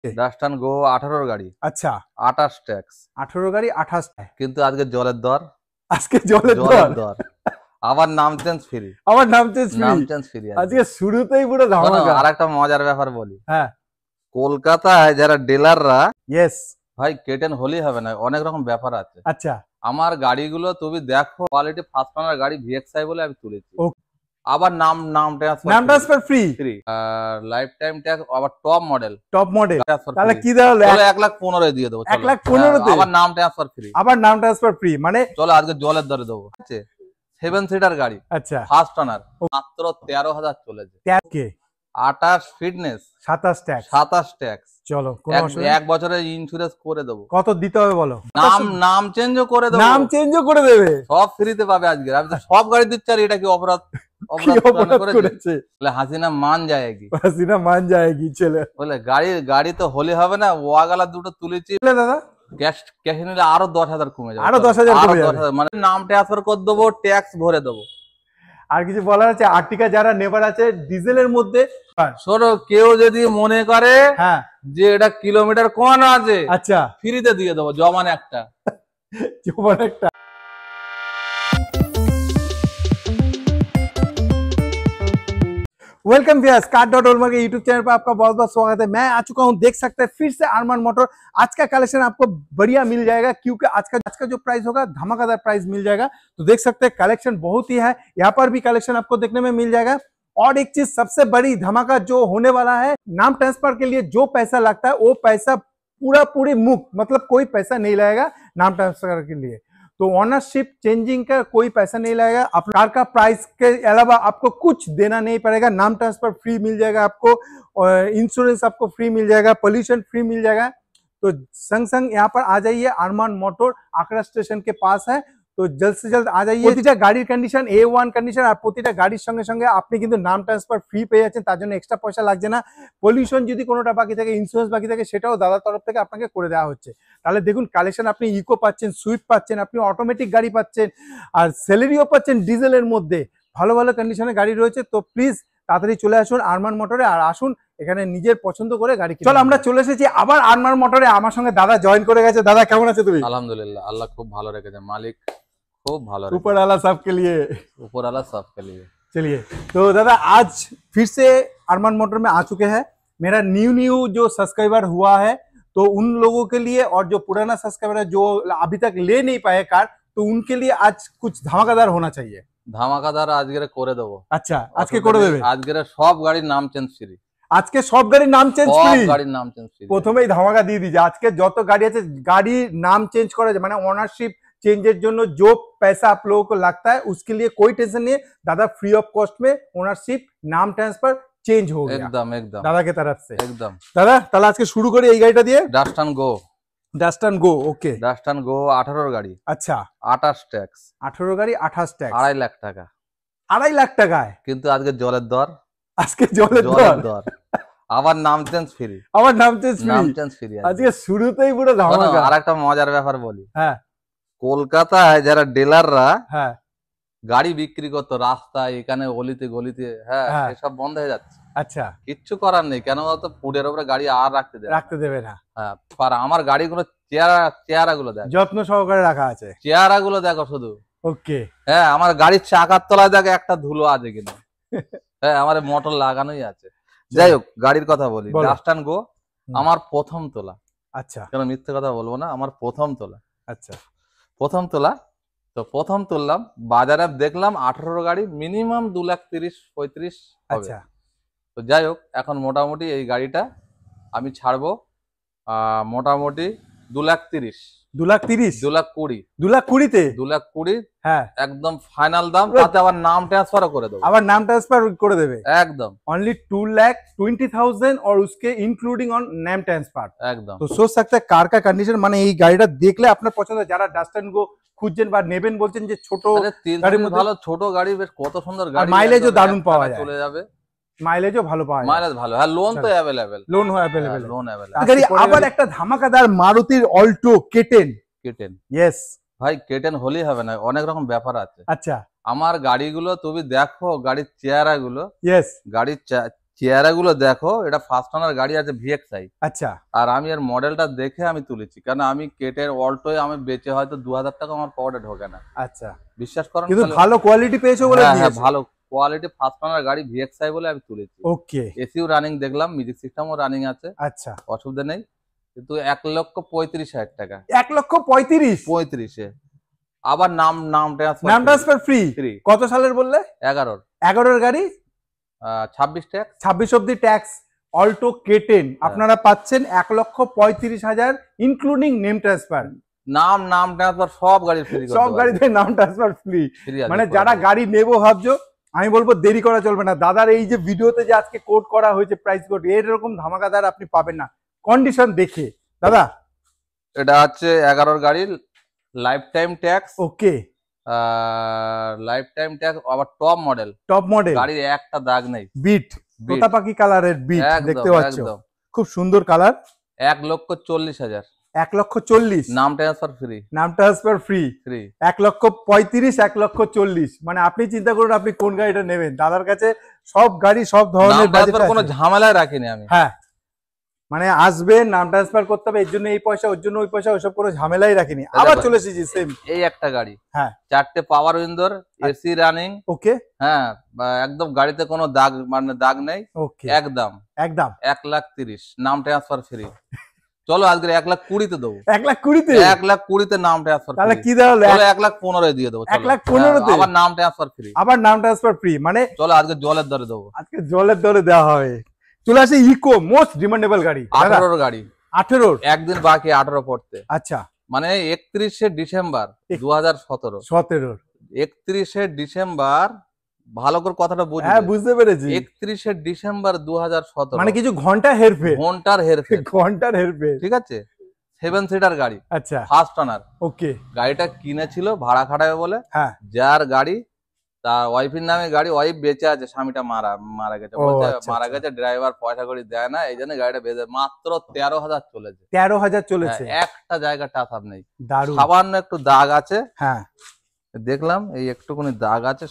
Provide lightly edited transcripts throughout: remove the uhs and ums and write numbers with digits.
ডাস্টান গো 18 গাড়ি। আচ্ছা 28 ট্যাক্স। 18 গাড়ি 28 টাকা। কিন্তু আজকে জলের দর। আজকে জলের দর। আবার নাম চেঞ্জ ফ্রি। আমার নাম চেঞ্জ ফ্রি। নাম চেঞ্জ ফ্রি আজকে শুরুতেই পুরো ধামাকা। আরেকটা মজার ব্যাপার বলি। হ্যাঁ, কলকাতায় যারা ডিলাররা ইয়েস ভাই কেটেন হলেই হবে না, অনেক রকম ব্যাপার আছে। আচ্ছা আমার গাড়িগুলো তুমি দেখো, কোয়ালিটি ফার্স্ট ওনার গাড়ি ভিএক্সআই বলে আমি তুলেছি। আবার নাম ট্রান্সফার ফ্রি আর লাইফ টাইম ট্যাক্স, আবার টপ মডেল তাহলে কি দাঁড়ালো? 1,15,000 দিয়ে দেবো। 1,15,000 আবার নাম ট্রান্সফার ফ্রি। মানে চলো আজকে জলের দরে দেবো। 7 সিটার গাড়ি, আচ্ছা ফার্স্ট ওনার, মাত্র 13,000 চলেছে। 28 ফিটনেস, 27 ট্যাক্স। চলো এক বছরের ইন্স্যুরেন্স করে দেবো। কত দিতে হবে বলো? নাম চেঞ্জও করে দেবো। নাম চেঞ্জও করে দেবে, সব ফ্রিতে পাবে। আজকে আমি তো সব গাড়ি দিচ্ছি, আর এটা কি অপরাধ করেছে? হাসিনা মান যায়গি ছেলে বলে গাড়ি তো হলে হবে না, ওয়াগালা দুটো তুলেছি দাদা। ক্যাশ নিলে আরো 10,000 কমে যাবে। আরো 10,000 মানে নাম ট্রান্সফার করে দেবো, ট্যাক্স ভরে দেবো। আর কিছু বলার আছে? আর্টিকা যারা নেবার আছে ডিজেলের মধ্যে, শোনো, কেউ যদি মনে করে হ্যাঁ যে এটা কিলোমিটার কম আছে, আচ্ছা ফ্রিতে দিয়ে দেবো, জমান একটা। वेलकम व्यूअर्स, कार.ओलमार्क के यूट्यूब चैनल पर आपका बहुत बहुत स्वागत है। मैं आ चुका हूं, देख सकते हैं फिर से अरमान मोटर। आज का कलेक्शन आपको बढ़िया मिल जाएगा, क्योंकि आज का जो प्राइस होगा धमाकेदार प्राइस मिल जाएगा। तो देख सकते हैं कलेक्शन बहुत ही है, यहाँ पर भी कलेक्शन आपको देखने में मिल जाएगा। और एक चीज सबसे बड़ी धमाका जो होने वाला है, नाम ट्रांसफर के लिए जो पैसा लगता है वो पैसा पूरी मुफ्त, मतलब कोई पैसा नहीं लगेगा नाम ट्रांसफर के लिए। तो ऑनरशिप चेंजिंग का कोई पैसा नहीं लगेगा। आप कार का प्राइस के अलावा आपको कुछ देना नहीं पड़ेगा। नाम ट्रांसफर फ्री मिल जाएगा आपको, और इंश्योरेंस आपको फ्री मिल जाएगा, पोल्यूशन फ्री मिल जाएगा। तो संग यहाँ पर आ जाइए, अरमान मोटर आकड़ा स्टेशन के पास है। तो जल्द से जल्द आ जाइए। প্রতিটা গাড়ির কন্ডিশন A1 কন্ডিশন, আর প্রতিটা গাড়ির সঙ্গে সঙ্গে আপনি কিন্তু নাম ট্রান্সফার ফ্রি পেয়ে যাচ্ছেন, তার জন্য এক্সট্রা পয়সা লাগছে না। পলিউশন যদি কোনোটা বাকি থাকে, ইন্স্যুরেন্স বাকি থাকে, সেটাও দাদার তরফ থেকে আপনাকে করে দেওয়া হচ্ছে। তাহলে দেখুন কালেকশন, আপনি ইকো পাচ্ছেন, সুইফট পাচ্ছেন, আপনি অটোমেটিক গাড়ি পাচ্ছেন, আর সেলেরিও পাচ্ছেন ডিজেলের মধ্যে। ভালো ভালো কন্ডিশনে গাড়ি রয়েছে। তো প্লিজ তাড়াতাড়ি চলে আসুন আরমান মোটরে, আর আসুন এখানে নিজের পছন্দ করে গাড়ি কিনুন। চলো আমরা চলে এসেছি আবার আরমান মোটরে। আমার সঙ্গে দাদা জয়েন করে গেছে। দাদা কেমন আছে তুমি? আলহামদুলিল্লাহ, আল্লাহ খুব ভালো রেখেছে, মালিক खूब भालो, ऊपर वाला सबके लिए, ऊपर वाला सबके लिए। चलिए, तो दादा आज फिर से अरमान मोटर में आ चुके हैं। मेरा न्यू जो सब्सक्राइबर हुआ है, तो उन लोगों के लिए, और जो पुराना सब्सक्राइबर है जो अभी तक ले नहीं पाए कार, तो उनके लिए आज कुछ धमाकेदार होना चाहिए। धमाकेदार आज के करे देबो। अच्छा, आज के करे देबे। आज के सब गाड़ी नाम चेंज फ्री। आज के सब गाड़ी नाम चेंज फ्री, गाड़ी नाम चेंज फ्री। प्रथमेই ধামাকা দিয়ে দিয়েছে। আজকে যত গাড়ি আছে, গাড়ি নাম চেঞ্জ করা যায়, মানে ओनरशिप चेंजेर जोनो जो पैसा आप लोगों को लगता है, उसके लिए कोई टेंशन नहीं है। दादा फ्री ऑफ कॉस्ट में ओनरशिप नाम ट्रांसफर चेंज हो गया, एकदम दादा के तरफ से एकदम। दादा তাহলে আজকে শুরু করি এই গাড়িটা দিয়ে। ডাস্টান গো, ওকে। ডাস্টান গো 18 গাড়ি, আচ্ছা 28 ট্যাক্স। 18 গাড়ি 28 ট্যাক্স, 2.5 লাখ টাকা। 2.5 লাখ টাকায়, কিন্তু আজকে জলের দর। আবার নাম চেঞ্জ ফ্রি। আজকে শুরুতেই পুরো ধামাকা। আরেকটা মজার ব্যাপার বলি। হ্যাঁ, কলকাতায় যারা ডিলাররা হ্যাঁ গাড়ি বিক্রি করতো রাস্তায়, এখানে অলিতে গলিতে, হ্যাঁ এসব বন্ধ হয়ে যাচ্ছে। আচ্ছা, কিচ্ছু করার নেই, কেন বলতো ফুডের উপরে গাড়ি আর রাখতে দেবে না। হ্যাঁ, আর আমার গাড়িগুলো চেহারা গুলো দেখো, যত্ন সহকারে রাখা আছে। চেহারা গুলো দেখো শুধু। ওকে, হ্যাঁ আমার গাড়ির চাকার তলায় দেখো একটা ধুলো আছে কিনা। হ্যাঁ, আমার মোটর লাগানোই আছে। যাই হোক, গাড়ির কথা বলি। ডাস্টান গো আমার প্রথম তোলা। আচ্ছা, কেন মিথ্যে কথা বলবো না, আমার প্রথম তোলা। আচ্ছা, প্রথম তোলা। তো প্রথম তুললাম, বাজারে দেখলাম 18 গাড়ি মিনিমাম 2,30,35 হবে। আচ্ছা, তো যাই হোক, এখন মোটামুটি এই গাড়িটা আমি ছাড়বো মোটামুটি 2,30,000, 2,20,000, 2,20,000 হ্যাঁ একদম ফাইনাল দাম। তাতে আবার নাম ট্রান্সফারও করে দেবো। আবার নাম ট্রান্সফার করে দেবে একদম। অনলি 2,20,000 और उसके इंक्लूडिंग ऑन नेम ट्रांसफर एकदम। तो सोच सकते हैं कार का कंडीशन, মানে এই গাড়িটা দেখলে আপনার পছন্দ, যারা ডাস্টান গো খুঁজছেন বা নেবেন বলছেন যে ছোট গাড়ির মধ্যে, ভালো ছোট গাড়ি, বেশ কত সুন্দর গাড়ি, মাইলেজও দারুণ পাওয়া যায়, চলে যাবে, মাইলেজও ভালো পাওয়া যায়, মাইলেজ ভালো। হ্যাঁ, লোন তো अवेलेबल, লোন গাড়ি। আবার একটা ধামাকাদার মারুতির অল্টো কেটেন। ইয়েস ভাই, কেটেন হলেই হবে না, অনেক রকম ব্যাপার আছে। আচ্ছা, আমার গাড়িগুলো তুমি দেখো, গাড়ির চেহারা গুলো, ইয়েস গাড়ির চেহারাগুলো দেখো, এটা ফার্স্ট ওনার গাড়ি আছে ভিএক্সআই। আচ্ছা, আর আমি এর মডেলটা দেখে আমি তুলেছি, কারণ আমি কেটের অল্টোয় আমি বেচে হয়তো 2000 টাকা আমার পকেটে ঢোকে না। আচ্ছা, বিশ্বাস করুন, কিন্তু ভালো কোয়ালিটি পেয়েছো বলে নিয়েছো। ভালো কোয়ালিটি ফার্স্ট ওনার গাড়ি ভিএক্সআই বলে আমি তুলেছি। ওকে, এসিও রানিং দেখলাম, মিউজিক সিস্টেমও রানিং আছে। আচ্ছা, অসুবিধা নেই, কিন্তু 1,35,000 টাকা। 1,35,000 আবার নাম ট্রান্সফার ফ্রি। কত সালের বললে? 11 গাড়ি, 26 ট্যাক্স, 26 অব্দি ট্যাক্স। অল্টো K10 আপনারা পাচ্ছেন 1,35,000 ইনক্লুডিং নেম ট্রান্সফার। নাম ট্রান্সফার সব গাড়ি ফ্রি, সব গাড়িতে নাম ট্রান্সফার ফ্রি। মানে যারা গাড়ি নেবো ভাবছো, আমি বলবো দেরি করা চলবে না। দাদার এই যে ভিডিওতে যে আজকে কোড করা হয়েছে প্রাইস কোড, এরকম ধামাকাদার আপনি পাবেন না কন্ডিশন দেখে। দাদা এটা হচ্ছে 11 গাড়ির লাইফ টাইম ট্যাক্স। ওকে, লাইফ টাইম ট্যাক্স, আবার টপ মডেল গাড়ির একটা দাগ নেই। বিট তোতা পাখি কালারের বিট দেখতে পাচ্ছ, খুব সুন্দর কালার। 1,40,000, 1,40,000 নাম ট্রান্সফার ফ্রি। 1,35,000, 1,40,000। মানে আপনি চিন্তা করুন আপনি কোন গাড়িটা নেবেন। দাদার কাছে সব গাড়ি সব ধরনের বাজেট, কোনো ঝামেলায় রাখিনি আমি। হ্যাঁ, মানে আসবেন নাম ট্রান্সফার করতে হবে, এর জন্য এই পয়সা, ওর জন্য ওই পয়সা, ওইসব কোনো ঝামেলাই রাখিনি। আবার চলে এসেছি সেম এই একটা গাড়ি। হ্যাঁ, 4টে পাওয়ার উইন্ডোর, এসি রানিং। ওকে, হ্যাঁ, একদম গাড়িতে কোনো দাগ, মানে দাগ নেই। ওকে, একদম 1,30,000, নাম ট্রান্সফার ফ্রি। চলো আজকে 1,20,000 দেবো। 1,20,000 নাম ট্রান্সফার। তাহলে কি দাঁড়ালো? 1,15,000 দিয়ে দেবো। 1,15,000 আবার নাম ট্রান্সফার ফ্রি। ফ্রি। মানে চলো আজকে জলের দরে দেবো। আজকে জলের দরে দেওয়া হবে। চলে আসে ইকো, মোস্ট ডিমান্ডেবল গাড়ি। 18 গাড়ি, 18 একদিন বাকি 18 পড়তে। আচ্ছা, মানে 31শে ডিসেম্বর 2017। 31শে ডিসেম্বর, ভালো করে কথাটা বুঝুন। হ্যাঁ, বুঝতে পেরেছি। 31শে ডিসেম্বর 2017, মানে কিছু ঘন্টার হেরফের। ঠিক আছে। 7 সিটার গাড়ি। আচ্ছা, ফার্স্ট ওনার। ওকে, গাড়িটা কিনেছিল ভাড়া খাটাবে বলে। হ্যাঁ, যার গাড়ি তার ওয়াইফের নামে গাড়ি, ওয়াইফ বেঁচে আছে, স্বামীটা মারা গেছে। বলছে মারা গেছে, ড্রাইভার পয়সা করে দেয় না, এই জন্য গাড়িটা বেঁচে। মাত্র 13,000 চলেছে। 13,000 চলেছে। একটা জায়গা টাচ আপ নেই, দারুণ। সামান্য একটু দাগ আছে। হ্যাঁ, দেখলাম এই একটুখানি দাগ আছে,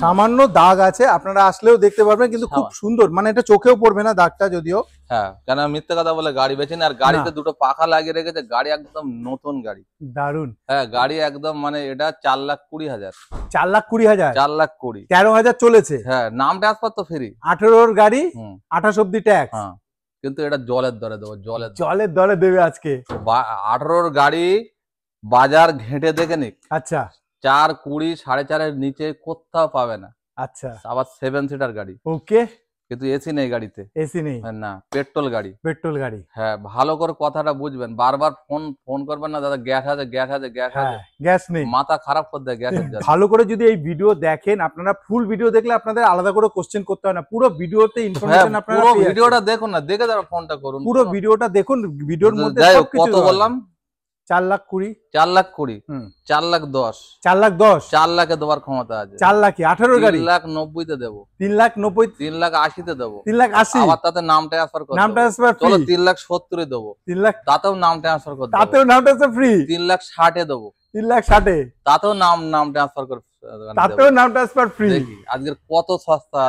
সামান্য দাগ আছে, আপনারা আসলেও দেখতে পারবেন, কিন্তু খুব সুন্দর। মানে এটা চোখেও পড়বে না দাগটা যদিও। হ্যাঁ, কেন মিথ্যে কথা বলে গাড়ি বেচেনি। আর গাড়িতে দুটো পাখা লাগিয়ে রেখেছে, গাড়ি একদম নতুন গাড়ি। দারুণ। হ্যাঁ, গাড়ি একদম, মানে এটা 4,20,000। 4,20,000, 4,20,000, 13,000 চলেছে। হ্যাঁ, নাম ট্রান্সফার তো ফ্রি। 18 গাড়ি, 28 অব্দি ট্যাক্স। হ্যাঁ, কিন্তু এটা জলের দরে দেবো। জলের দরে দেবে আজকে। 18 গাড়ি বাজার ঘেঁটে দেখে নিক। আচ্ছা, 4,20, 4.5 নিচে কোথাও পাবে না। আচ্ছা, আবার 7 সিটার গাড়ি। ওকে, কিন্তু এসি নেই গাড়িতে। এসি নেই না, পেট্রোল গাড়ি। হ্যাঁ, ভালো করে কথাটা বুঝবেন। বারবার ফোন করবেন না, দাদা গ্যাস আছে। গ্যাস নেই, মাথা খারাপ করে দেয় গ্যাসের জন্য। ভালো করে যদি এই ভিডিও দেখেন, আপনারা ফুল ভিডিও দেখলে আপনাদের আলাদা করে কোশ্চেন করতে হয় না। পুরো ভিডিওতে ইনফরমেশন আপনারা পুরো ভিডিওটা দেখুন না, দেখে তারপর ফোনটা করুন। পুরো ভিডিওটা দেখুন, ভিডিওর মধ্যে কত বললাম? 4,20,000, 4,20,000, 4,10,000, 4,10,000, 4 লাখে দেওয়ার ক্ষমতা আছে। 4 লাখে 18 গাড়ি। 3,90,000 দেবো। 3,90,000, 3,80,000 দেবো। 3,80,000, আবার তাতে নাম ট্রান্সফার করব। নাম ট্রান্সফার ফ্রি। চলো 3,70,000 দেবো। 3 লাখ, তাতেও নাম ট্রান্সফার করব। তাতেও নাম ট্রান্সফার ফ্রি। 3,60,000 দেবো। 3,60,000, তাতেও নাম ট্রান্সফার করে। তাতেও নাম ট্রান্সফার ফ্রি। আজকের কত সস্তা,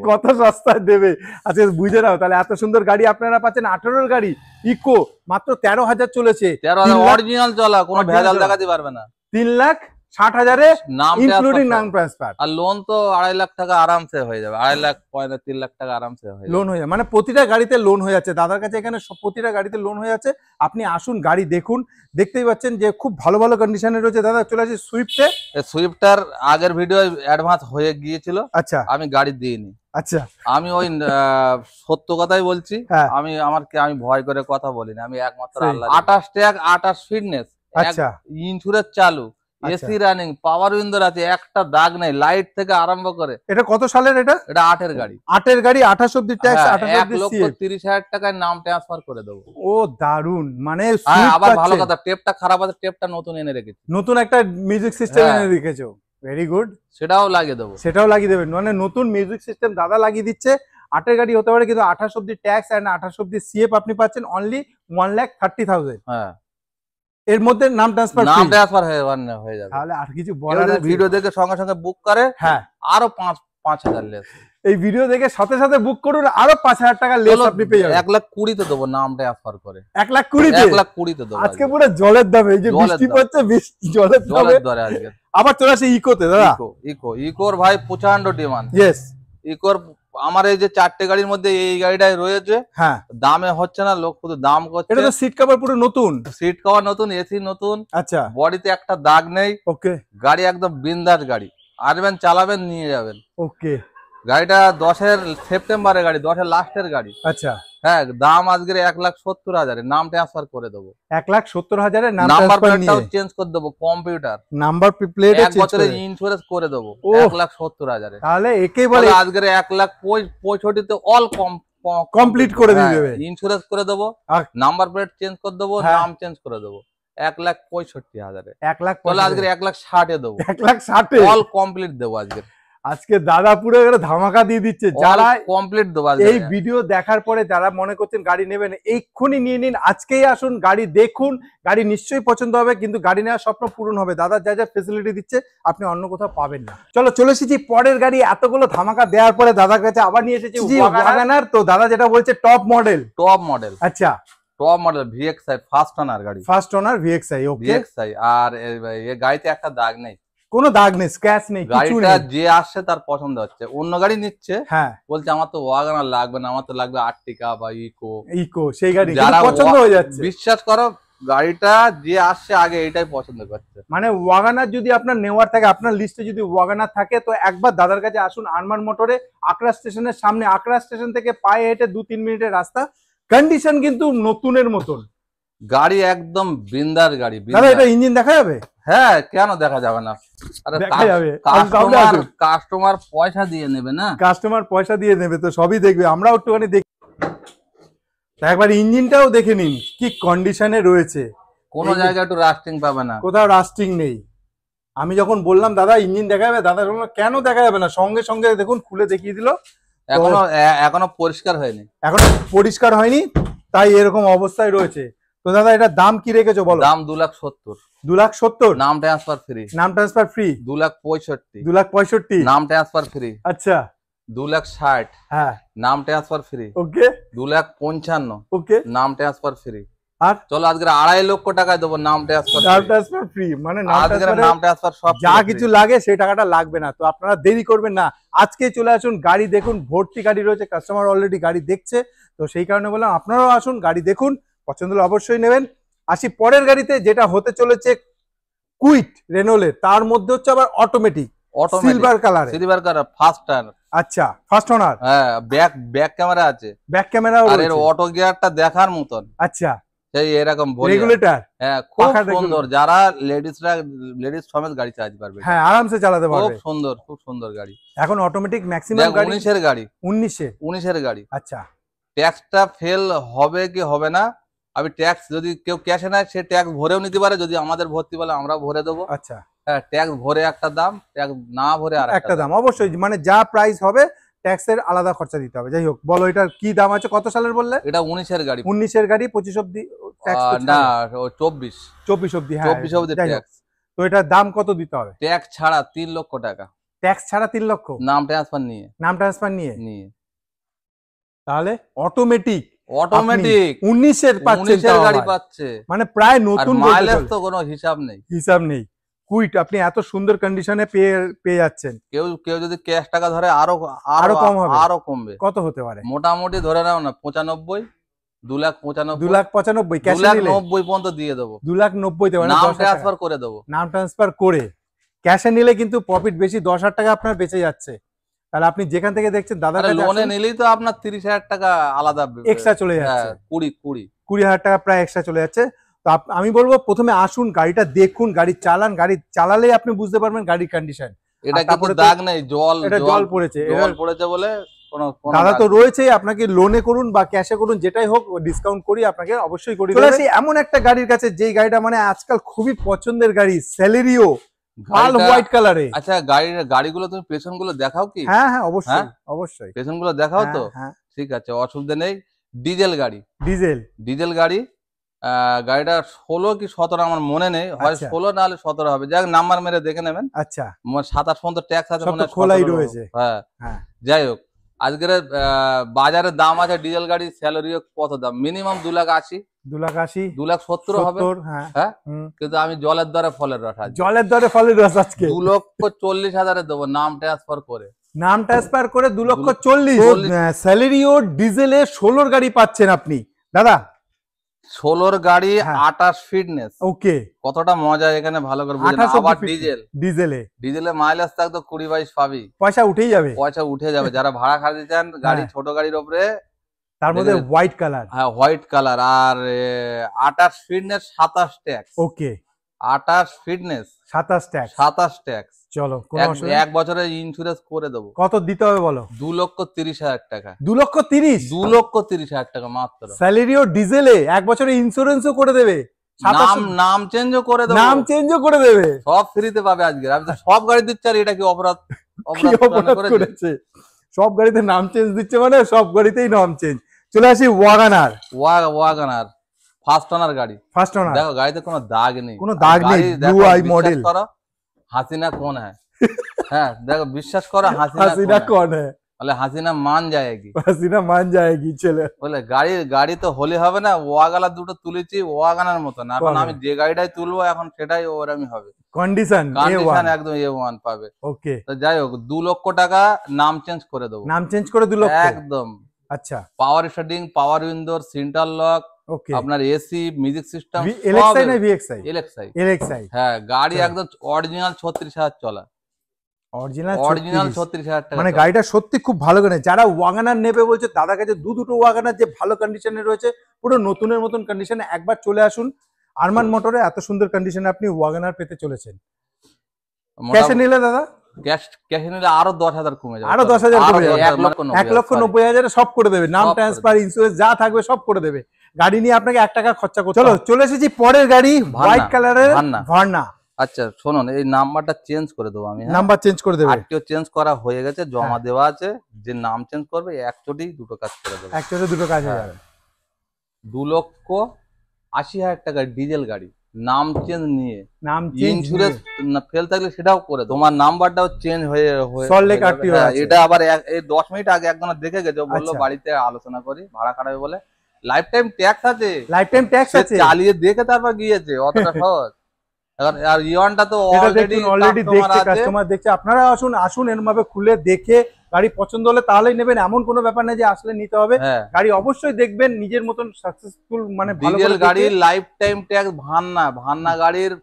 কত সস্তায় দেবে আজকে বুঝে নাও। তাহলে এত সুন্দর গাড়ি আপনারা পাচ্ছেন। 18 গাড়ি ইকো মাত্র 13,000 চলেছে। 13,000 অরিজিনাল চলা, কোনো ভেজাল দেখাতে পারবে না। 3,60,000 নাম ইনক্লুডিং নাম ট্রান্সফার। আর লোন তো 2.5 লাখ টাকা আরামসে হয়ে যাবে। 2.5 লাখ, 3 লাখ টাকা আরামসে হয়ে যাবে। লোন হয়ে যাবে, মানে প্রতিটা গাড়িতে লোন হয়ে যাচ্ছে দাদার কাছে। এখানে প্রতিটা গাড়িতে লোন হয়ে যাচ্ছে। আপনি আসুন, গাড়ি দেখুন। দেখতেই পাচ্ছেন যে খুব ভালো ভালো কন্ডিশনে রয়েছে। দাদা চলে আসি সুইফটে। সুইফটার আগের ভিডিও অ্যাডভান্স হয়ে গিয়েছিল। আচ্ছা, আমি গাড়ি দিইনি। আচ্ছা, আমি ওই সত্য কথাই বলছি। আমি ভয় করে কথা বলিনি। আমি একমাত্র আল্লাহ। 28 ট্যাগ, 28 ফিটনেস, আচ্ছা, ইন্স্যুরেন্স চালু, এসি রানিং, পাওয়ার উইন্ডোর আছে, একটা দাগ নেই, লাইট থেকে আরম্ভ করে। এটা কত সালের? এটা 8 এর গাড়ি। 8 এর গাড়ি, 28 অব্দি ট্যাক্স, 1,30,000 টাকায় নাম ট্রান্সফার করে দেবো। ও দারুন। মানে আবার ভালো কথা, টেপটা খারাপ আছে, টেপটা নতুন এনে রেখেছি। নতুন একটা মিউজিক সিস্টেম এনে রেখেছো, ভেরি গুড। সেটাও লাগিয়ে দেবো। সেটাও লাগিয়ে দেবেন, মানে নতুন মিউজিক সিস্টেম দাদা লাগিয়ে দিচ্ছে। 8 এর গাড়ি হতে পারে, কিন্তু 28 অব্দি ট্যাক্স এন্ড 28 অব্দি সিএফ আপনি পাচ্ছেন অনলি 1,30,000। হ্যাঁ, এর মধ্যে নাম ট্রান্সফার হয়ে যাবে। তাহলে আর কিছু বলার? ভিডিও দেখে সঙ্গে সঙ্গে বুক করে, হ্যাঁ, আরো 5,000 লেস। এই ভিডিও দেখে সাথে সাথে বুক করুন, আরো 5,000 টাকা লেস আপনি পেয়ে যাবেন। 1,20,000 তে দেবো, নামটা অফার করে 1,20,000 1,20,000 তে দেবো আজকে পুরো জলের দামে। এই যে বৃষ্টি পড়ছে, জলের দামে আজকে। আবার চলে আসে ইকোতে দাদা। ইকোর ভাই প্রচন্ড ডিমান্ড। ইয়েস, ইকোর আমার এই যে 4টে গাড়ির মধ্যে এই গাড়িটাই রয়েছে। হ্যাঁ, দামে হচ্ছে না, লোক শুধু দাম করছে। এটা তো সিট কভার পুরো নতুন, সিট কভার নতুন, এসি নতুন। আচ্ছা, বডিতে একটা দাগ নেই। ওকে, গাড়ি একদম বিন্দাস গাড়ি, আসবেন চালাবেন নিয়ে যাবেন। ওকে, গাড়িটা 10 সেপ্টেম্বরের গাড়ি, 10 লাস্টের গাড়ি। আচ্ছা, হ্যাঁ, দাম আজকে 1,70,000, নাম ট্রান্সফার করে দেবো। 1,70,000 নাম্বার প্লেটটাও চেঞ্জ করে দেবো, কম্পিউটার নাম্বার প্লেট, 1 বছরের ইন্স্যুরেন্স করে দেবো 1,70,000। তাহলে একেই বলে আজকে 1,65,000 তে অল কমপ্লিট করে দিয়ে দেবে। ইন্স্যুরেন্স করে দেবো, নাম্বার প্লেট চেঞ্জ করে দেবো, নাম চেঞ্জ করে দেবো 1,65,000। 1,00,000 তাহলে আজকে 1,60,000 দেবো, 1,60,000 অল কমপ্লিট দেবো আজকে। আজকে দাদা পুরো ধামাকা দিয়ে দিচ্ছে। যারা কমপ্লিট দেবো এই ভিডিও দেখার পরে যারা মনে করছেন গাড়ি নেবেন, এক্ষুনি নিয়ে নিন, আজকেই আসুন, গাড়ি দেখুন, গাড়ি নিশ্চয়ই পছন্দ হবে, কিন্তু গাড়ি নেওয়ার স্বপ্ন পূরণ হবে। দাদা যা যা ফেসিলিটি দিচ্ছে আপনি অন্য কোথাও পাবেন না। চলে এসেছি পরের গাড়ি। এতগুলো ধামাকা দেওয়ার পরে দাদার কাছে আবার নিয়ে এসেছি ওয়াগনার। তো দাদা যেটা বলছে টপ মডেল। আচ্ছা, top model VXI first owner গাড়ি, ফার্স্ট ওনার VXI। ওকে, VXI। আর এই গাড়িতে একটা দাগ নেই, কোনো দাগ নেই, স্ক্র্যাচ নেই, কিছু নেই। গাড়িটা যে আসছে তার পছন্দ হচ্ছে। অন্য গাড়ি নিচ্ছে, হ্যাঁ, বলছে আমার তো ওয়াগনার লাগবে না, আমার তো লাগবে আর্টিকা বা ইকো, সেই গাড়ি যারা পছন্দ হয়ে যাচ্ছে। বিশ্বাস করো, গাড়িটা যে আসছে আগে এটাই পছন্দ করছে। মানে ওয়াগনার যদি আপনার নেওয়ার থাকে, আপনার লিস্টে যদি ওয়াগনার থাকে, তো একবার দাদার কাছে আসুন আরমান মোটরে, আকরা স্টেশনের সামনে। আকরা স্টেশন থেকে পায়ে হেঁটে 2-3 মিনিটের রাস্তা। কন্ডিশন কিন্তু নতুনের মতন গাড়ি, একদম বিন্দার গাড়ি। দাদা এটা ইঞ্জিন দেখা যাবে? হ্যাঁ, কেন দেখা যাবে না? দেখা যাবে। কাস্টমার পয়সা দিয়ে নেবে না, কাস্টমার পয়সা দিয়ে নেবে, তো সবই দেখবে। আমরাও একটুখানি দেখি, একবার ইঞ্জিনটাও দেখে নিন কি কন্ডিশনে রয়েছে। কোনো জায়গায় একটু রাস্টিং পাবে না, কোথাও রাস্টিং নেই। আমি যখন বললাম দাদা ইঞ্জিন দেখা যাবে, দাদা বলল কেন দেখা যাবে না, সঙ্গে সঙ্গে দেখুন খুলে দেখিয়ে দিল। এখনো পরিষ্কার হয়নি, এখনো পরিষ্কার হয়নি, তাই এরকম অবস্থায় রয়েছে। তো দাদা এটা দাম কি রেখেছো বলো? দাম 2,70,000। 2,70,000, নাম ট্রান্সফার ফ্রি। নাম ট্রান্সফার ফ্রি। 2,65,000। 2,65,000, নাম ট্রান্সফার ফ্রি। আচ্ছা। 2,60,000, হ্যাঁ, নাম ট্রান্সফার ফ্রি। ওকে। 2,55,000, ওকে, নাম ট্রান্সফার ফ্রি। আর চলো আজকে 2.5 লক্ষ টাকায় দেবো, নাম ট্রান্সফার ফ্রি। মানে নাম ট্রান্সফার সব যা কিছু লাগে সেই টাকাটা লাগবে না। তো আপনারা দেরি করবেন না, আজকে চলে আসুন, গাড়ি দেখুন, ভর্তি গাড়ি রয়েছে, কাস্টমার অলরেডি গাড়ি দেখছে। তো সেই কারণে বললাম আপনারাও আসুন, গাড়ি দেখুন, পছন্দ হলে অবশ্যই নেবেন। আসি পরের গাড়িতে, যেটা হতে চলেছে কুইট রেনোলের। তার মধ্যে হচ্ছে আবার automatic, silver colour, first tyre. আচ্ছা, ফার্স্ট ওনার। হ্যাঁ, ব্যাক ক্যামেরা আছে, ব্যাক ক্যামেরাও আর এর অটো গিয়ারটা দেখার মতন। আচ্ছা, সেই এরকম রেগুলেটর। হ্যাঁ, খুব সুন্দর। যারা লেডিস সমেত গাড়ি চালাতে পারবে, হ্যাঁ, আরামসে চালাতে পারবে। খুব সুন্দর গাড়ি। এখন অটোমেটিক ম্যাক্সিমাম গাড়ি 19 এর গাড়ি, 19 এর গাড়ি। আচ্ছা, ট্যাক্সটা ফেল হবে কি হবে না, আমি ট্যাক্স যদি কেউ ক্যাশে নেয় সে ট্যাক্স ভরেও নিতে পারে, যদি আমাদের ভর্তি বলে আমরা ভরে দেবো। আচ্ছা, হ্যাঁ, ট্যাক্স ভরে একটা দাম, ট্যাক্স না ভরে আর একটা দাম। অবশ্যই, মানে যা প্রাইস হবে ট্যাক্সের আলাদা খরচা দিতে হবে। যাই হোক, বলো এটার কি দাম আছে, কত সালের বললে? এটা 19 এর গাড়ি। 19 এর গাড়ি, 25 অবধি ট্যাক্স না, 24 অবধি। হ্যাঁ, 24 অবধি ট্যাক্স। তো এটার দাম কত দিতে হবে? ট্যাক্স ছাড়া 3 লক্ষ টাকা। ট্যাক্স ছাড়া 3 লক্ষ, নাম ট্রান্সফার নিয়ে। নাম ট্রান্সফার নিয়ে। তাহলে অটোমেটিক 19 এর গাড়ি পাচ্ছে, মানে প্রায় নতুন। মাইলেজ তো কোনো হিসাব নেই। কুইট আপনি এত সুন্দর কন্ডিশনে পেয়ে যাচ্ছেন। কেউ যদি ক্যাশ টাকা ধরে আরো কম হবে, আরো কমবে। কত হতে পারে? মোটামুটি ধরে নাও না 95, 2,95, 2,95, ক্যাশ নিলে 2,90 পর্যন্ত দিয়ে দেবো। 2,90 দেবো, নাম ট্রান্সফার করে দেবো। নাম ট্রান্সফার করে ক্যাশে নিলে কিন্তু প্রফিট বেশি, 10,000 টাকা আপনার বেঁচে যাচ্ছে। তাহলে আপনি যেখান থেকে দেখছেন দাদার কাছে লোনে নিলেই তো আপনার 30,000 টাকা আলাদা এক্সট্রা চলে যাচ্ছে। 20,000 টাকা প্রায় এক্সট্রা চলে যাচ্ছে। তো আমি বলবো প্রথমে আসুন, গাড়িটা দেখুন, গাড়ি চালান, গাড়ি চালালেই আপনি বুঝতে পারবেন গাড়ির কন্ডিশন। এটা কিন্তু দাগ নেই, জল পড়েছে বলে দাদা তো রয়েছে। আপনাকে লোনে করুন বা ক্যাশে করুন, যেটাই হোক ডিসকাউন্ট করি আপনাকে অবশ্যই করি। এমন একটা গাড়ির কাছে যেই গাড়িটা মানে আজকাল খুবই পছন্দের গাড়ি, সেলেরিও, লাল হোয়াইট কালারে। আচ্ছা, গাড়িগুলো তুমি পেছনগুলো দেখাও কি? হ্যাঁ, অবশ্যই পেছনগুলো দেখাও তো। ঠিক আছে, অসুবিধা নেই। ডিজেল গাড়ি, গাড়িটা 16 কি 17 আমার মনে নেই, হয় 16 না হলে 17 হবে। যাক, নাম্বার মেরে দেখে নেবেন। আচ্ছা, 27 পর্যন্ত ট্যাক্স আছে, খোলাই রয়েছে। হ্যাঁ, যাই হোক, আজকের বাজারের দাম আছে ডিজেল গাড়ি স্যালারিও কত দাম মিনিমাম 2,80,000 2,80,000 2,70,000 হবে হ্যাঁ কিন্তু আমি জলের দরে ফলের রস আছে জলের দরে ফলের রস আজকে 2,40,000 দেবো নাম ট্রান্সফার করে 2,40,000 স্যালারি ও ডিজেলে 16 গাড়ি পাচ্ছেন আপনি দাদা 16 গাড়ি 28 ফিটনেস ওকে কতটা মজা এখানে ভালো করে বুঝেন আবার ডিজেলে মাইলেজ থাকতো 20-22 পাবি পয়সা উঠে যাবে যারা ভাড়া খাতে চান গাড়ি ছোট গাড়ির উপরে তার মধ্যে হোয়াইট কালার হোয়াইট কালার আর 28 ফিটনেস 27 ট্যাক্স ওকে 28 ফিটনেস 27 ট্যাক্স চলো এক বছরের ইন্স্যুরেন্স করে দেবো কত দিতে হবে বলো 2,30,000 টাকা 2,30,000 টাকা মাত্র স্যালারি ও ডিজেলে এক বছরের ইন্স্যুরেন্সও করে দেবে নাম চেঞ্জও করে দেবে সব ফ্রিতে পাবে আজকে আমি তো সব গাড়ি দিচ্ছি আর এটা কি অপরাধ করেছে সব গাড়িতে নাম চেঞ্জ দিচ্ছে মানে সব গাড়িতেই নাম চেঞ্জ চলে আসি ওয়াগনার ফার্স্ট ওনার গাড়ি দেখো গাড়িতে কোনো দাগ নেই ব্লু আই মডেল হাসিনা কোন হ্যাঁ দেখো বিশ্বাস করো হাসিনা কোন বলে হাসিনা মান যায়গি চলে বলে গাড়ি তো হলে হবে না ওয়াগালা দুটো তুলেছি ওয়াগানার মতন এখন আমি যে গাড়িটাই তুলবো এখন সেটাই ওরকমই হবে কন্ডিশন একদম A1 পাবে ওকে তো যাই হোক 2 লক্ষ টাকা নাম চেঞ্জ করে দেবো 2 লক্ষ একদম আচ্ছা পাওয়ার স্টার্টিং পাওয়ার উইন্ডোর সেন্টার লক ওকে আপনার এসি মিউজিক সিস্টেম এলএক্সআই না ভিএক্সআই এলএক্সআই হ্যাঁ গাড়ি একদম অরিজিনাল 36,000 চলা অরিজিনাল 36,000 টাকা মানে গাড়িটা সত্যি খুব ভালো গাড়ি যারা ওয়াগনার নেবে বলছে দাদা কাছে দুটো ওয়াগনার যে ভালো কন্ডিশনে রয়েছে পুরো নতুনের মতন কন্ডিশনে একবার চলে আসুন আরমান মোটরে এত সুন্দর কন্ডিশনে আপনি ওয়াগনার পেতে চলেছেন ক্যাশে নিলে দাদা ক্যাশে নিলে আরো 10,000 কমে যাবে আরো 10,000 কমে যাবে 1,90,000 সব করে দেবে নাম ট্রান্সফার ইন্স্যুরেন্স যা থাকবে সব করে দেবে গাড়ি নিয়ে আপনাকে 1 টাকা খরচা করতে চলে এসেছি পরের গাড়ি হোয়াইট কালারের ভার্না আচ্ছা শুনুন এই নাম্বারটা চেঞ্জ করে দেবো আমি নাম্বার চেঞ্জ করে দেবে আরটিও চেঞ্জ করা হয়ে গেছে জমা দেওয়া আছে যে নাম চেঞ্জ করবে একচোটি দুটো কাজ করে দেবে দুটো কাজ হয়ে যাবে 2,80,000 টাকা ডিজেল গাড়ি নাম চেঞ্জ নিয়ে ইন্স্যুরেন্স ফেল থাকলে সেটাও করে তোমার নাম্বারটাও চেঞ্জ হয়ে এটা আবার এই 10 মিনিট আগে একজন দেখে গেছে বললো বাড়িতে আলোচনা করি ভাড়া খারাপ বলে লাইফ টাইম ট্যাক্স আছে চালিয়ে দেখে তারপর গিয়েছে অতটা সহজ আর ইওয়ানটা তো অলরেডি কাস্টমার দেখছে আপনারা আসুন এরভাবে খুলে দেখে গাড়ি পছন্দ হলে তাহলেই নেবেন এমন কোনো ব্যাপার নেই যে আসলে নিতে হবে গাড়ি অবশ্যই দেখবেন নিজের মতন সাকসেসফুল মানে ভালো ডিজেল গাড়ি লাইফ টাইম ট্যাক্স ভান্না গাড়ির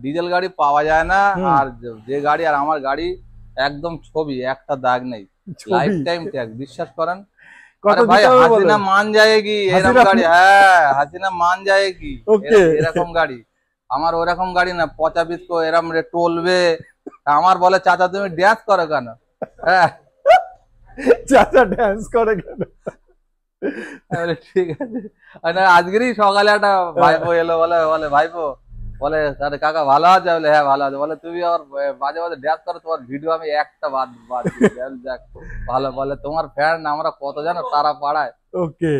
ডিজেল গাড়ি পাওয়া যায় না আর যে গাড়ি আর আমার গাড়ি একদম ছবি একটা দাগ নেই লাইফ টাইম ট্যাক্স বিশ্বাস করেন ভাই হাসিনা মান যায়গি এরকম গাড়ি হাসিনা মান যায়গি এরকম গাড়ি আমার ওরকম গাড়ি না 25 কো এরম রে টলবে আমার বলে চাচা তুমি ড্যান্স করো কেন চাচা ড্যান্স করে কেন ঠিক আছে আজকেরই সকালে একটা ভাইপো এলো বলে ভাইপো বলে আরে কাকা ভালো আছে বলে হ্যাঁ ভালো আছে বলে তুমি আবার মাঝে মাঝে ড্যান্স করো তোমার ভিডিও আমি একটা বাদ ভালো বলে তোমার ফ্যান আমরা কত জানো তারা পাড়ায় ওকে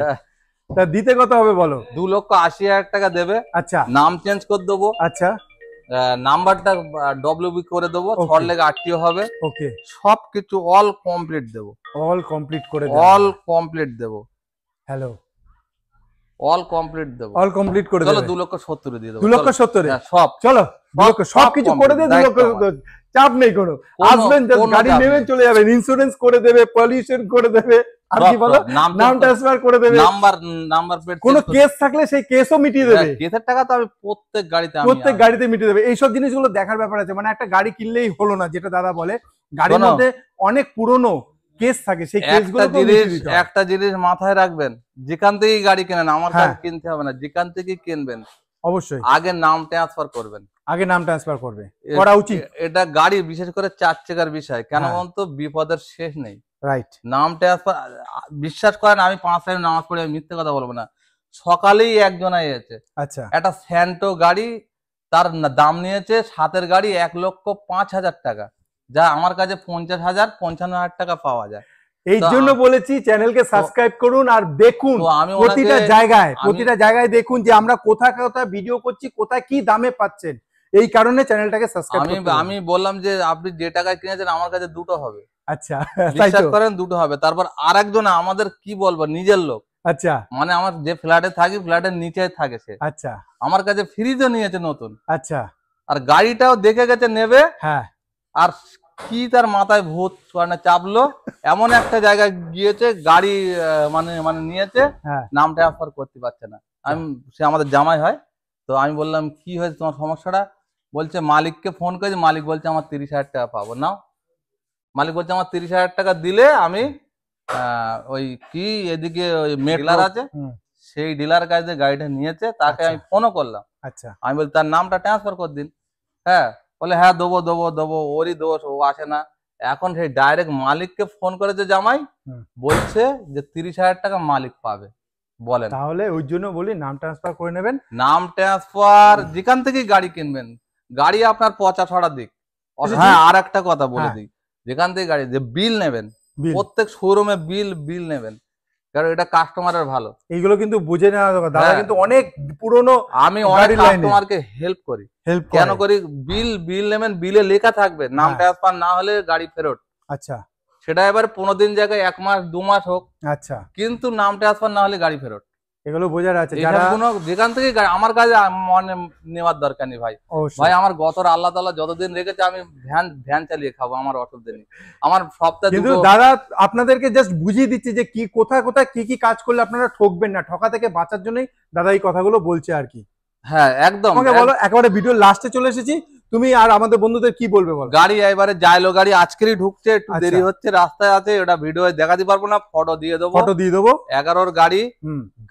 তা দিতে কত হবে বলো 2,80,000 টাকা দেবে আচ্ছা নাম চেঞ্জ করে দেবো আচ্ছা নাম্বারটা ডব্লিউবি করে দেবো ছড় লেগে আটটিও হবে ওকে সবকিছু অল কমপ্লিট দেবো হ্যালো অল কমপ্লিট দেবো চলো 2,70,000 দিয়ে দেবো 2,70,000 সব চলো সবকিছু করে দিয়ে 2,00,000 চাপ নেই কোনো আসবেন গাড়ি নেবেন চলে যাবেন ইন্স্যুরেন্স করে দেবে পলিউশন করে দেবে আর কি বলো নাম ট্রান্সফার করে দেবে নাম্বার প্লেট কোনো কেস থাকলে সেই কেসও মিটিয়ে দেবে কেসের টাকা তো আমি প্রত্যেক গাড়িতে মিটিয়ে দেবে এইসব জিনিসগুলো দেখার ব্যাপার আছে মানে একটা গাড়ি কিনলেই হলো না যেটা দাদা বলে গাড়ির মধ্যে অনেক পুরনো কেস থাকে সেই কেসগুলো একটা জিনিস মাথায় রাখবেন যেখান থেকেই গাড়ি কেনেন আমার কাছে কিনতে হবে না যেখান থেকেই কিনবেন অবশ্যই আগে নাম ট্রান্সফার করবেন করা উচিত এটা গাড়ি বিশেষ করে 4 চাকার বিষয় কেন বলতো বিপদের শেষ নেই রাইট নাম ট্রান্সফার বিশ্বাস করেন আমি 5 টাইম নামাজ পড়ি আমি মিথ্যে কথা বলবো না সকালেই একজন এসেছে আচ্ছা একটা স্যান্টো গাড়ি তার দাম নিয়েছে 7-এর গাড়ি 1,05,000 টাকা যা আমার কাছে 50,000-55,000 টাকা পাওয়া যায় এই জন্য বলেছি চ্যানেলকে সাবস্ক্রাইব করুন আর দেখুন প্রতিটা জায়গায় দেখুন যে আমরা কোথায় কোথায় ভিডিও করছি কোথায় কি দামে পাচ্ছেন এই কারণে চ্যানেলটাকে সাবস্ক্রাইব আমি বললাম যে আপনি যে টাকায় কিনেছেন আমার কাছে দুটো হবে আচ্ছা বিশ্বাস করেন দুটো হবে। তারপর আর একজন আমাদের কি বলবো নিজের লোক, আচ্ছা মানে আমার যে ফ্ল্যাটে থাকি ফ্ল্যাটের নিচে থাকে সে, আচ্ছা আমার কাছে ফ্রিজও নিয়েছে নতুন, আচ্ছা আর গাড়িটাও দেখে গেছে নেবে, হ্যাঁ আর কি তার মাথায় ভূত মানে চাপলো, এমন একটা জায়গায় গিয়েছে গাড়ি মানে মানে নিয়েছে, হ্যাঁ নাম ট্রান্সফার করতে পারছে না। আমি সে আমাদের জামাই হয়, তো আমি বললাম কি হয়েছে তোমার সমস্যাটা, বলছে মালিককে ফোন করেছে, মালিক বলছে আমার 30,000 টাকা পাবো নাও। মালিক বলছে আমার 30,000 টাকা দিলে আমি ওই কি এদিকে ওই ডিলার আছে সেই ডিলার কাছে গাড়িটা নিয়েছে, তাকে আমি ফোনও করলাম। আচ্ছা আমি বলি তার নামটা ট্রান্সফার করে দিন। হ্যাঁ বলে হ্যাঁ দেবো দেবো দেবো, ওরই দোষ, ও আসে না। এখন সেই ডাইরেক্ট মালিককে ফোন করেছে জামাই, বলছে যে 30,000 টাকা মালিক পাবে। বলেন, তাহলে ওই জন্য বলি নাম ট্রান্সফার করে নেবেন। নাম ট্রান্সফার যেখান থেকে গাড়ি কিনবেন, গাড়ি আপনার পচা ছড়া দিক। হ্যাঁ আর একটা কথা বলে দিই, যেখান থেকে গাড়ি যে বিল নেবেন, প্রত্যেক শোরুমে বিল নেবেন, কারণ এটা কাস্টমারের ভালো। এইগুলো কিন্তু বুঝে নেওয়া দরকার। দাদা কিন্তু অনেক পুরনো, আমি অনেক কাস্টমারকে হেল্প করি। কেন করি? বিল নেবেন, বিলে লেখা থাকবে নাম ট্রান্সফার না হলে গাড়ি ফেরত। আচ্ছা সেটা এবার 15 দিন জায়গায় 1 মাস 2 মাস হোক, আচ্ছা, কিন্তু নাম ট্রান্সফার না হলে গাড়ি ফেরত। এগুলো বোঝার আছে। যারা যেখান থেকে আমার কাছে মনে নেওয়ার দরকার নেই ভাই। ভাই আমার গতর আল্লাহ তাআলা যতদিন রেখেছে আমি ভ্যান চালিয়ে খাবো, আমার অসুবিধা নেই। আমার সপ্তাহে কিন্তু দাদা আপনাদেরকে জাস্ট বুঝিয়ে দিচ্ছে যে কি কোথায় কোথায় কি কাজ করলে আপনারা ঠকবেন না, ঠকা থেকে বাঁচার জন্যই দাদা এই কথাগুলো বলছে আর কি। হ্যাঁ একদম। আমাকে বলো, একেবারে ভিডিও লাস্টে চলে এসেছি, তুমি আর আমাদের বন্ধুদের কি বলবে বলো। গাড়ি এবারে যাইলো, গাড়ি আজকেরই ঢুকছে, একটু দেরি হচ্ছে, রাস্তায় আছে, ওটা ভিডিও দেখাতে পারবো না, ফটো দিয়ে দেবো। 11-র গাড়ি,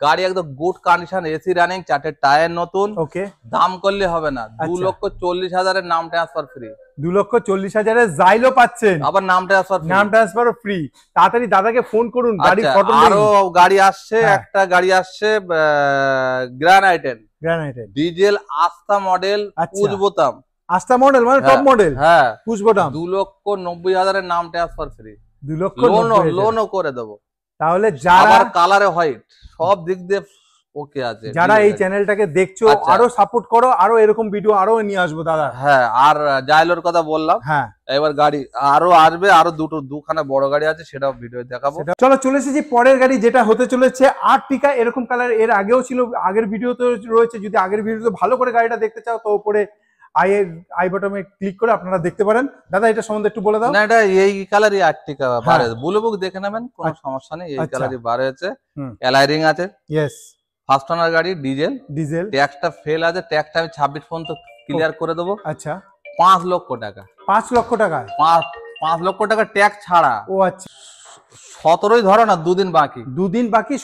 গাড়ি একদম গুড কন্ডিশন, এসি রানিং, 4টে টায়ার নতুন। ওকে, দাম করলে হবে না, 2,40,000-এর নাম ট্রান্সফার ফ্রি। 2,40,000-এর জাইলো পাচ্ছেন, আবার নাম ট্রান্সফার ফ্রি। তাড়াতাড়ি দাদাকে ফোন করুন। গাড়ি ফটো আরো গাড়ি আসছে, একটা গাড়ি আসছে গ্রানাইটেন ডিজেল আস্থা মডেল, পুশ বোতাম। আস্থা মডেল মানে টপ মডেল, হ্যাঁ পুশ বোতাম। 2,90,000-এর নাম ট্রান্সফার ফ্রি, লোনও করে দেবো। তাহলে যারা কালারে হোয়াইট, সব দিক দিয়ে ওকে আছে। যারা এই চ্যানেলটাকে দেখছো আরো সাপোর্ট করো, আরো এরকম ভিডিও আরো নিয়ে আসবো দাদা। হ্যাঁ আর জাইলোর কথা বললাম, হ্যাঁ এবার গাড়ি আরো আসবে, আরো দুখানা বড় গাড়ি আছে, সেটাও ভিডিও দেখাবো। চলো চলে এসেছি পরের গাড়ি, যেটা হতে চলেছে আর্টিকা। এরকম কালার এর আগেও ছিল, আগের ভিডিওতে রয়েছে। যদি আগের ভিডিওতে ভালো করে গাড়িটা দেখতে চাও তো উপরে আই বাটনে ক্লিক করে আপনারা দেখতে পারেন। দাদা এটা সম্বন্ধে একটু বলে দাও। না এটা এই কালারই আর্টিকা বারে, ব্লু বুক দেখে নেবেন, কোনো সমস্যা নেই। এই কালারই বারে আছে, অ্যালাইরিং আছে। ইয়েস, ফার্স্ট ওনার গাড়ি, ডিজেল। ট্যাক্সটা ফেল আছে, ট্যাক্সটা আমি 26 পর্যন্ত ক্লিয়ার করে দেবো। আচ্ছা, 5 লক্ষ টাকা। 5 লক্ষ টাকা? 5 লক্ষ টাকা ট্যাক্স ছাড়া। ও আচ্ছা, 17ই ধরো না, 2 দিন বাকি।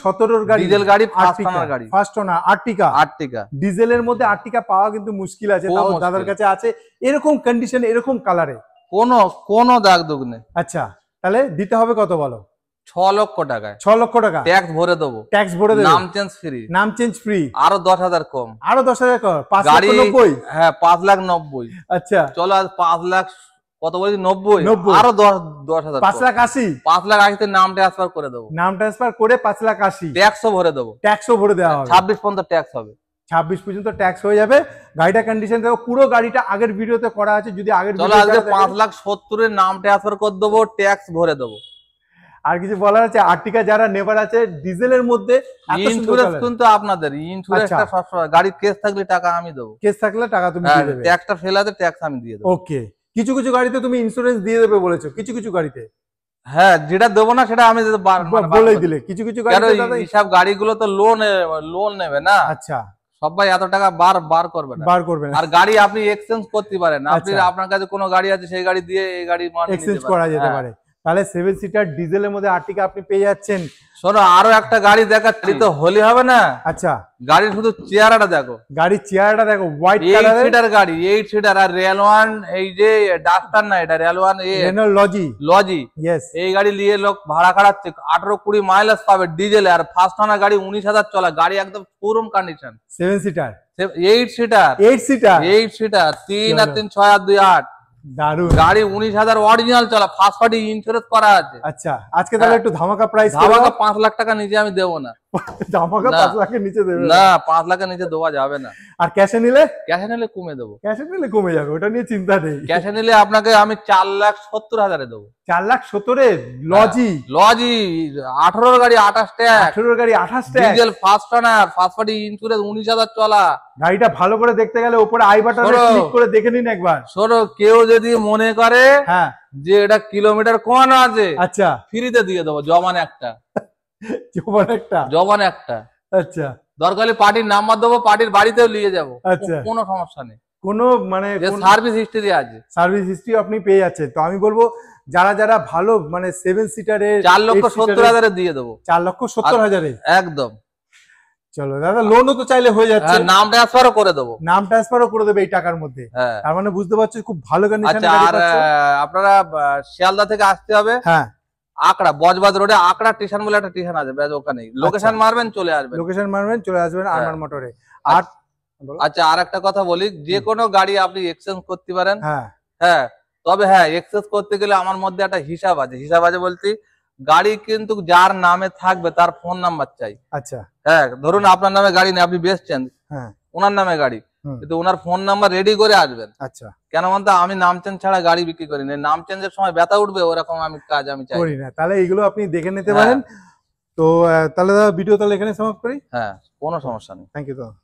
17-র গাড়ি, ডিজেল গাড়ি, ফার্স্ট ওনার গাড়ি। First owner আর্টিকা। ডিজেলের মধ্যে আর্টিকা পাওয়া কিন্তু মুশকিল আছে, তাও দাদার কাছে আছে এরকম কন্ডিশন, এরকম কালারে, কোনো দাগ দুগ নেই। আচ্ছা, তাহলে দিতে হবে কত বলো? 6 লক্ষ টাকায়। 6 লক্ষ টাকা ট্যাক্স ভরে দেবো। নাম চেঞ্জ ফ্রি। আরো 10,000 কম। আরো 10,000 কম। 5,90,000। হ্যাঁ 5,90,000। আচ্ছা চলো আজ 5 লাখ কত বলছি, 90। আরো 10,000, 5,80,000। 5,80,000 নাম ট্রান্সফার করে দেবো। নাম ট্রান্সফার করে 5,80,000 ট্যাক্সও ভরে দেবো। ট্যাক্সও ভরে দেওয়া হবে। 26 পর্যন্ত ট্যাক্স হবে। 26 পর্যন্ত ট্যাক্স হয়ে যাবে। গাড়িটা কন্ডিশন দেখো, পুরো গাড়িটা আগের ভিডিওতে করা আছে। যদি আগের চলো আজকে 5,70,000-এর নাম ট্রান্সফার করে দেবো, ট্যাক্স ভরে দেবো। আর কিছু বলার আছে? আর্টিকা যারা নেবার আছে ডিজেলের মধ্যে, ইন্স্যুরেন্স কিন্তু আপনাদের, ইন্স্যুরেন্সটা সবসময়, গাড়ির কেস থাকলে টাকা আমি দেবো। কেস থাকলে টাকা তুমি দিয়ে দেবে। ট্যাক্সটা ফেল আছে, ট্যাক্স আমি দিয়ে দেবো। ওকে, কিছু কিছু গাড়িতে তুমি ইন্স্যুরেন্স দিয়ে দেবে বলেছো, কিছু কিছু গাড়িতে। হ্যাঁ, যেটা দেবো না সেটা আমি বলে দিলে। কিছু কিছু গাড়িতে হিসাব, গাড়িগুলো তো লোন নেবে না। আচ্ছা, সবাই এত টাকা বার করবে না। আর গাড়ি আপনি এক্সচেঞ্জ করতে পারেন। আপনি আপনার কাছে কোনো গাড়ি আছে, সেই গাড়ি দিয়ে এই গাড়ি এক্সচেঞ্জ করা যেতে পারে। তাহলে 7 সিটার ডিজেলের মধ্যে আর্টিকা আপনি পেয়ে যাচ্ছেন। শোনো, আরো একটা গাড়ি দেখাচ্ছি, তো হলি হবে না। আচ্ছা, গাড়ির শুধু চেহারাটা দেখো, গাড়ির চেহারাটা দেখো, হোয়াইট কালারের 8 সিটার গাড়ি, 8 সিটার। আর রেলওয়ান, এই যে ডাস্টার না, এটা রেলওয়ান, লজি। ইয়েস, এই গাড়ি নিয়ে লোক ভাড়া খাড়াচ্ছে, 18-20 মাইলেজ পাবে ডিজেলে। আর ফার্স্ট ওনার গাড়ি, 19,000 চলা গাড়ি, একদম শোরুম কন্ডিশন। 7 সিটার, 8 সিটার, 3 আর 3 6 আর 2 8। দারুন গাড়ি, 19,000 অরিজিনাল চলা, ফার্স্ট পার্টি ইন্স্যুরেন্স করা আছে। আচ্ছা, আজকে তাহলে একটু ধামাকা প্রাইস, 5 লাখ টাকা নিচে আমি দেবো না। ধামাকা না। 5 লাখের নিচে দেবে না 5 লাখের নিচে দেওয়া যাবে না। আর ক্যাশে নিলে? ক্যাশে নিলে কমে দেবো। ক্যাশে নিলে কমে যাবে, ওটা নিয়ে চিন্তা নেই। ক্যাশে নিলে আপনাকে আমি 4,70,000 দেবো। 4,70,000 লজি? লজি 18 গাড়ি 28 ট্যাগ, 18 গাড়ি 28 tag, diesel first owner, first party insurance 19,000 চলা। গাড়িটা ভালো করে দেখতে গেলে উপরে আই বাটনে ক্লিক করে দেখে নিন একবার। শোনো, কেউ যদি মনে করে হ্যাঁ যে এটা কিলোমিটার কম আছে, আচ্ছা ফ্রিতে দিয়ে দেবো, জমান একটা। জবান একটা। আচ্ছা দরকার পার্টির নাম্বার দেবো, পার্টির বাড়িতেও নিয়ে যাবো, আচ্ছা কোনো সমস্যা নেই। কোনো মানে সার্ভিস হিস্ট্রি আছে, সার্ভিস হিস্ট্রি আপনি পেয়ে যাচ্ছেন। তো আমি বলবো যারা যারা ভালো মানে 7 সিটারে 4,70,000 দিয়ে দেবো। 4,70,000 একদম। চলো দাদা, লোনও তো চাইলে হয়ে যাচ্ছে, নাম ট্রান্সফারও করে দেবো। নাম ট্রান্সফারও করে দেবে এই টাকার মধ্যে। তার মানে বুঝতে পারছো খুব ভালো কন্ডিশনে আচ্ছা, আর আপনারা শিয়ালদা থেকে আসতে হবে। হ্যাঁ, আকড়া বজবাজ রোডে আকড়া স্টেশন বলে একটা স্টেশন আছে, ব্যাস ওখানে লোকেশন মারবেন চলে আসবেন। লোকেশন মারবেন চলে আসবেন আরমান মোটরে। আর আচ্ছা, আর একটা কথা বলি, যে কোনো গাড়ি আপনি এক্সচেঞ্জ করতে পারেন। হ্যাঁ হ্যাঁ, তবে হ্যাঁ, এক্সচেঞ্জ করতে গেলে আমার মধ্যে একটা হিসাব আছে। হিসাব আছে বলতে, গাড়ি কিন্তু যার নামে থাকবে তার ফোন নাম্বার চাই। আচ্ছা হ্যাঁ, ধরুন আপনার নামে গাড়ি নেই, আপনি বেচছেন, হ্যাঁ ওনার নামে গাড়ি, কিন্তু ওনার ফোন নাম্বার রেডি করে আসবেন। আচ্ছা, কেন বলতো, আমি নাম চেঞ্জ ছাড়া গাড়ি বিক্রি করি না। নাম চেঞ্জের সময় ব্যথা উঠবে, ওরকম আমি কাজ আমি চাই করি না। তাহলে এগুলো আপনি দেখে নিতে পারেন। তো তাহলে দাদা ভিডিও তাহলে এখানে সমাপ্ত করি। হ্যাঁ, কোনো সমস্যা নেই। থ্যাংক ইউ দাদা।